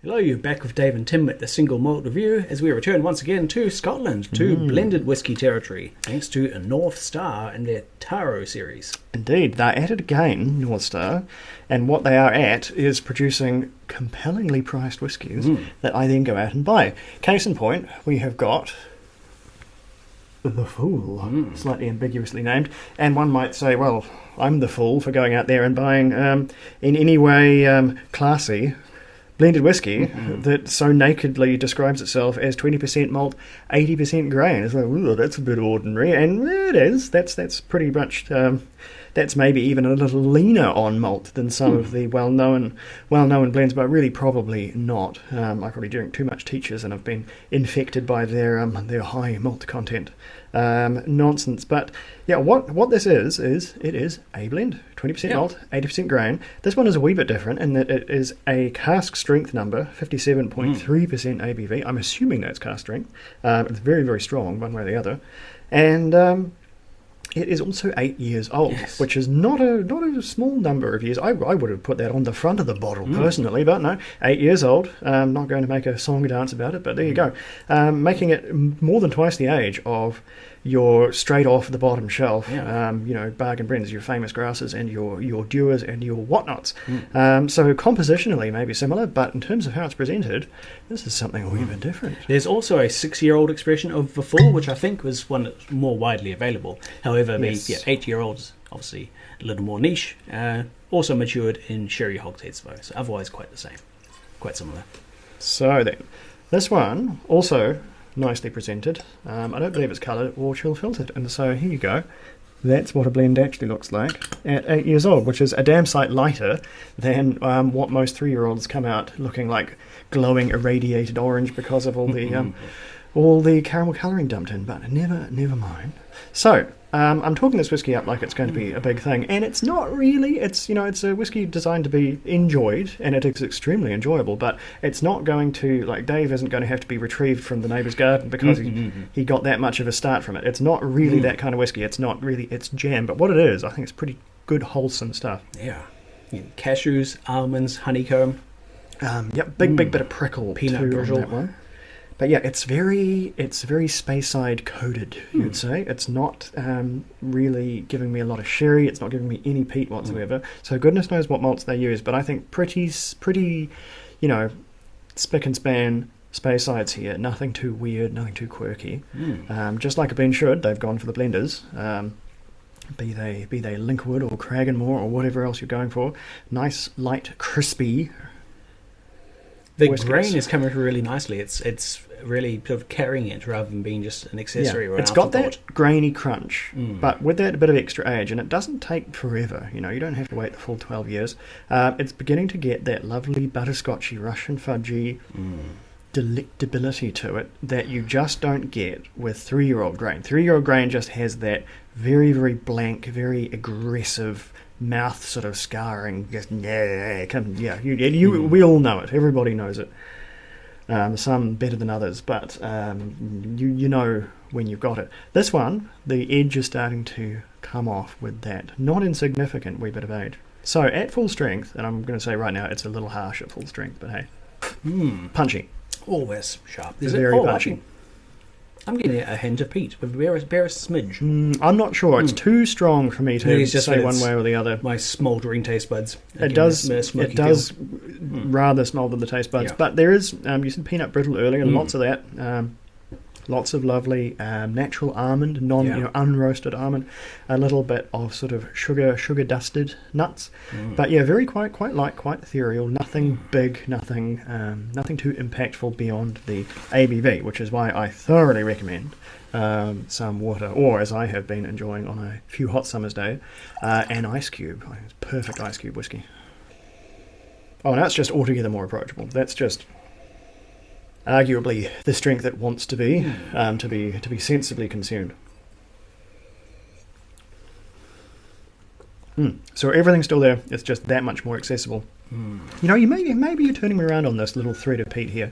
Hello, you're back with Dave and Tim at the Single Malt Review as we return once again to Scotland, to blended whisky territory, thanks to a North Star and their Taro series. Indeed, they're at it again, North Star, and what they are at is producing compellingly priced whiskies that I then go out and buy. Case in point, we have got the Fool, slightly ambiguously named, and one might say, well, I'm the fool for going out there and buying in any way classy blended whiskey that so nakedly describes itself as 20% malt, 80% grain. It's like, ooh, that's a bit ordinary, and it is. That's pretty much. That's maybe even a little leaner on malt than some of the well-known blends, but really probably not. I probably drink too much Teachers, and I've been infected by their high malt content nonsense. But yeah, what this is it is a blend, 20% malt, 80% grain. This one is a wee bit different in that it is a cask strength number, 57.3% ABV. I'm assuming that's cask strength. It's very, very strong, one way or the other, and it is also 8 years old, which is not a small number of years. I would have put that on the front of the bottle personally, but no, 8 years old. I'm not going to make a song and dance about it, but there you go. Making it more than twice the age of your straight off the bottom shelf, bargain blends, your famous grasses and your dewars and your whatnots. So compositionally maybe similar, but in terms of how it's presented, this is something a wee bit different. There's also a 6-year-old expression of the Full, which I think was one that's more widely available. However, the 8-year-old is obviously a little more niche. Also matured in sherry hogsheads though, so otherwise quite the same, quite similar. So then, this one also nicely presented. I don't believe it's coloured or chill filtered, and so here you go. That's what a blend actually looks like at 8 years old, which is a damn sight lighter than what most 3-year-olds come out looking like, glowing irradiated orange because of all the caramel colouring dumped in. But never mind. So I'm talking this whiskey up like it's going to be a big thing, and it's not really. It's it's a whiskey designed to be enjoyed, and it is extremely enjoyable. But it's not going to, like, Dave isn't going to have to be retrieved from the neighbour's garden because he got that much of a start from it. It's not really that kind of whiskey. It's not really. It's jam. But what it is, I think it's pretty good, wholesome stuff. Yeah, cashews, almonds, honeycomb. Big bit of prickle peanut too on that one. But yeah, it's very Speyside coded, you'd say. It's not really giving me a lot of sherry. It's not giving me any peat whatsoever. So goodness knows what malts they use. But I think pretty, spick and span Speysides here. Nothing too weird, nothing too quirky. Just like a blend should, they've gone for the blenders. Be they Linkwood or Cragganmore or whatever else you're going for. Nice, light, crispy. The grain is coming through really nicely. It's really sort of carrying it rather than being just an accessory or an afterthought. It's got that grainy crunch, but with that bit of extra age, and it doesn't take forever. You don't have to wait the full 12 years. It's beginning to get that lovely butterscotchy, Russian fudgy delectability to it that you just don't get with 3-year-old grain. 3-year-old grain just has that very, very blank, very aggressive mouth sort of scarring. Just we all know it. Everybody knows it. Some better than others, but you know when you've got it. This one, the edge is starting to come off with that not insignificant wee bit of age. So at full strength, and I'm going to say right now it's a little harsh at full strength, but hey, punchy. Always sharp. It's very punchy. I'm getting a hint of peat, with a smidge. I'm not sure. It's too strong for me to say one way or the other. My smouldering taste buds. It does rather smoulder the taste buds. Yeah. But there is, you said peanut brittle earlier, and lots of that. Lots of lovely natural almond, unroasted almond, a little bit of sort of sugar dusted nuts, but yeah, very quite light, quite ethereal. Nothing big, nothing too impactful beyond the ABV, which is why I thoroughly recommend some water, or as I have been enjoying on a few hot summers' days, an ice cube. It's perfect ice cube whiskey. Oh, now it's just altogether more approachable. That's just arguably the strength it wants to be sensibly consumed. So everything's still there. It's just that much more accessible. Maybe you're turning me around on this little thread of peat here.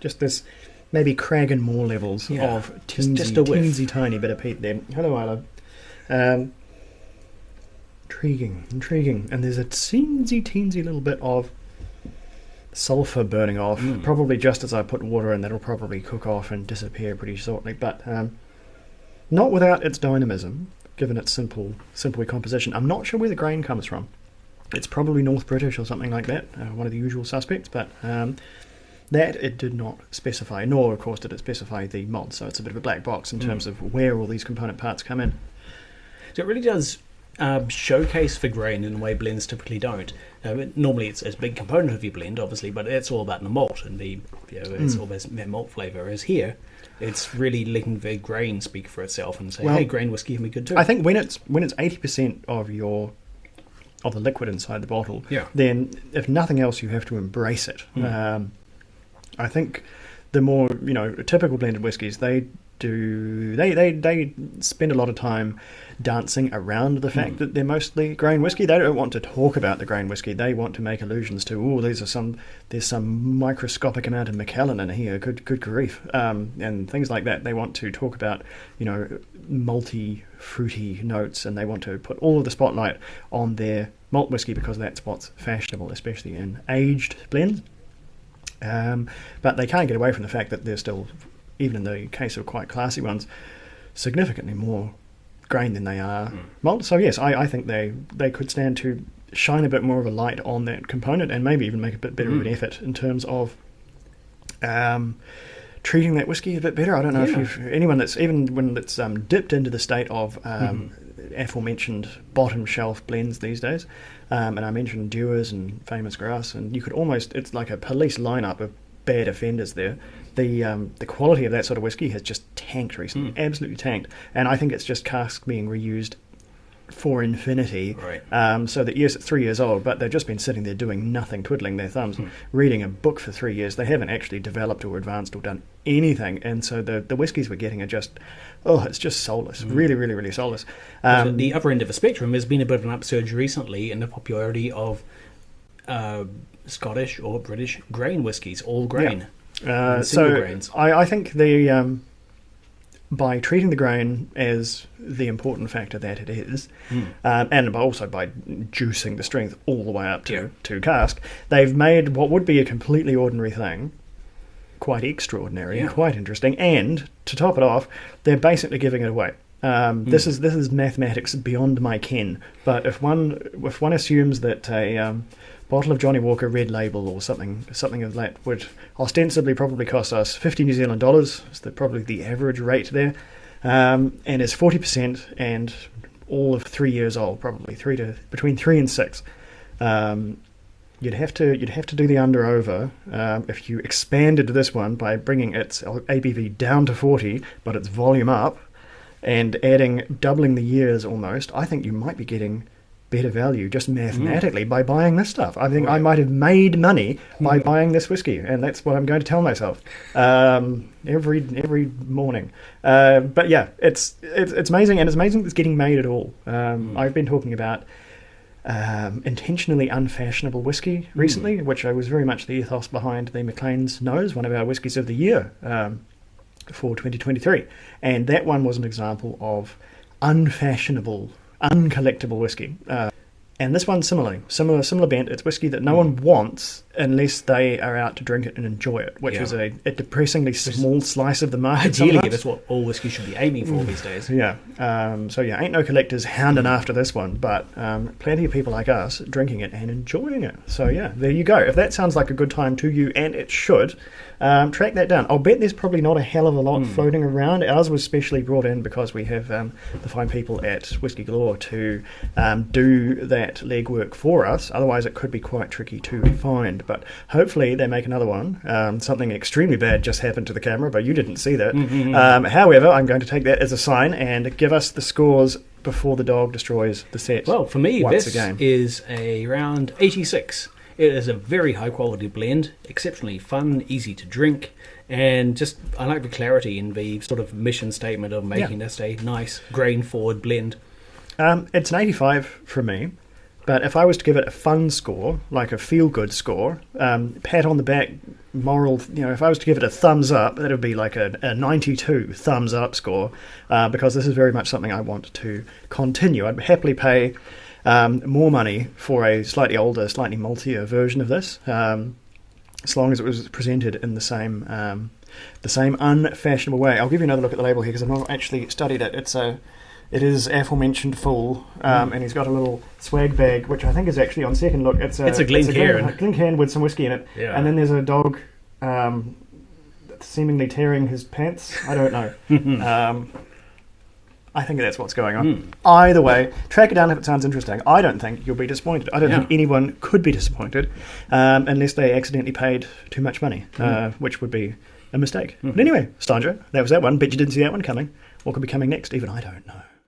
Just this maybe Cragganmore levels of teensy tiny bit of peat there. Hello, Isla. Intriguing. And there's a teensy little bit of sulphur burning off, probably just as I put water in. That'll probably cook off and disappear pretty shortly, but not without its dynamism, given its simple composition. I'm not sure where the grain comes from. It's probably North British or something like that, one of the usual suspects, but that it did not specify, nor of course did it specify the malt, so it's a bit of a black box in terms of where all these component parts come in. So it really does showcase for grain in a way blends typically don't. Normally it's a big component of your blend, obviously, but it's all about the malt and it's all that malt flavour. Whereas here, it's really letting the grain speak for itself and say, hey, grain whiskey can be good too. I think when it's 80% of the liquid inside the bottle, then if nothing else, you have to embrace it. I think the more typical blended whiskies, they spend a lot of time dancing around the fact that they're mostly grain whiskey. They don't want to talk about the grain whiskey. They want to make allusions to, there's some microscopic amount of Macallan in here, good grief, and things like that. They want to talk about malty, fruity notes, and they want to put all of the spotlight on their malt whiskey because that's what's fashionable, especially in aged blends. But they can't get away from the fact that they're still, even in the case of quite classy ones, significantly more grain than they are malt. So yes, I think they could stand to shine a bit more of a light on that component and maybe even make a bit better of an effort in terms of treating that whiskey a bit better. I don't know if anyone that's even when it's dipped into the state of aforementioned bottom shelf blends these days, and I mentioned Dewars and Famous Grass, and you could almost, it's like a police lineup of bad offenders there. The quality of that sort of whiskey has just tanked recently, absolutely tanked, and I think it's just cask being reused for infinity. Right. So that yes, it's 3 years old, but they've just been sitting there doing nothing, twiddling their thumbs, reading a book for 3 years. They haven't actually developed or advanced or done anything, and so the whiskies we're getting are just, it's just soulless, really, really, really soulless. The upper end of the spectrum has been a bit of an upsurge recently in the popularity of Scottish or British grain whiskies, all grain. So grains. I think by treating the grain as the important factor that it is, and also by juicing the strength all the way up to cask, they've made what would be a completely ordinary thing quite extraordinary and quite interesting. And to top it off, they're basically giving it away. This is mathematics beyond my ken. But if one assumes that a bottle of Johnny Walker Red Label or something of that would ostensibly probably cost us $50 New Zealand, is probably the average rate there, and is 40% and all of 3 years old, probably between 3 and 6. You'd have to do the under over if you expanded this one by bringing its ABV down to 40, but its volume up, and doubling the years almost. I think you might be getting better value just mathematically by buying this stuff. I think I might have made money by buying this whiskey, and that's what I'm going to tell myself every morning. But yeah, it's amazing, and it's amazing that it's getting made at all. I've been talking about intentionally unfashionable whiskey recently, which was very much the ethos behind the Maclean's Nose, one of our whiskies of the year for 2023, and that one was an example of unfashionable, uncollectible whiskey. And this one's similar bent. It's whiskey that no one wants unless they are out to drink it and enjoy it, which is a depressingly small slice of the market. Ideally, that's what all whiskey should be aiming for these days. Yeah. Ain't no collectors hounding after this one, but plenty of people like us drinking it and enjoying it. So yeah, there you go. If that sounds like a good time to you, and it should, track that down. I'll bet there's probably not a hell of a lot floating around. Ours was specially brought in because we have the fine people at Whisky Galore to do that legwork for us. Otherwise, it could be quite tricky to find. But hopefully they make another one. Something extremely bad just happened to the camera, but you didn't see that. However, I'm going to take that as a sign and give us the scores before the dog destroys the set. Well, for me, this is around 86. It is a very high quality blend, exceptionally fun, easy to drink, and just I like the clarity in the sort of mission statement of making this a nice grain forward blend. It's an 85 from me. But if I was to give it a fun score, like a feel-good score, pat on the back, moral, if I was to give it a thumbs up, that would be like a 92 thumbs up score, because this is very much something I want to continue. I'd happily pay more money for a slightly older, slightly maltier version of this. as long as it was presented in the same unfashionable way. I'll give you another look at the label here because I've not actually studied it. It is aforementioned full, and he's got a little swag bag, which I think is actually, on second look, it's a Glencairn with some whiskey in it, and then there's a dog seemingly tearing his pants. I don't know. I think that's what's going on. Either way, track it down if it sounds interesting. I don't think you'll be disappointed. I don't think anyone could be disappointed unless they accidentally paid too much money, which would be a mistake. But anyway, Stanja, that was that one. Bet you didn't see that one coming. What could be coming next? Even I don't know.